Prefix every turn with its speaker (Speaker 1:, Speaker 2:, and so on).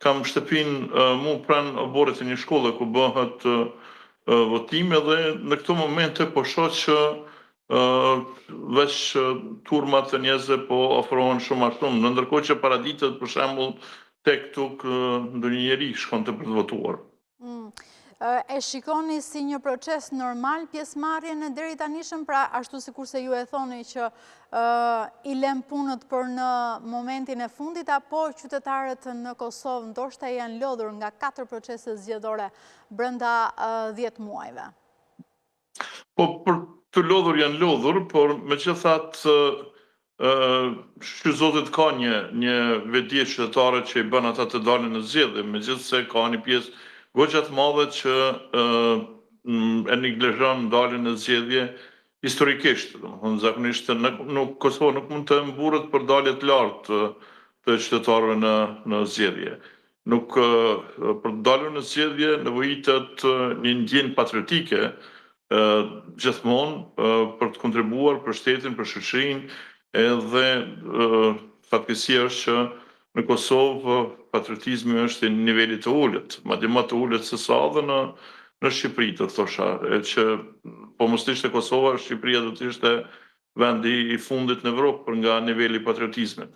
Speaker 1: kam shtëpin mu pranë oborit e një shkolle ku bëhet votime dhe në këto momente po shoh që veç turmat e njerëzve po ofrohen shumë a shumë, në ndërkohë që paraditet për shembull tek tuk ndonjë njeri shkonte për të votuar.
Speaker 2: E shikoni si një proces normal pjesëmarrjen e deri tanishëm, pra ashtu sikur se ju e thoni që i lëm punët për në momentin e fundit, apo qytetarët në Kosovë ndoshta janë lodhur nga 4 procese zgjedhore brenda 10 muajve?
Speaker 1: Po për të lodhur janë lodhur, por megjithatë shqyzotit ka një vetdije qytetare që i bën ata të dalin në zgjedhje, megjithse ka një pjesë goxha të madhe që e neglizhon daljen në zgjedhje historikisht. Domethënë zakonisht në Kosovë nuk mund të mburret për dalje të lartë të qytetarëve në zgjedhje. Nuk për të dalur në zgjedhje nevojitet një ndjenjë patriotike gjithmonë për të kontribuar për shtetin, për shoqërinë, edhe fatkeqësia është që në Kosovë patriotizmi është në niveli të ulët, madje më të ulët se sa edhe në Shqipëri, të thosha, që po mos ishte Kosova, Shqipëria do të ishte vendi i fundit në Evropë nga niveli i patriotizmit.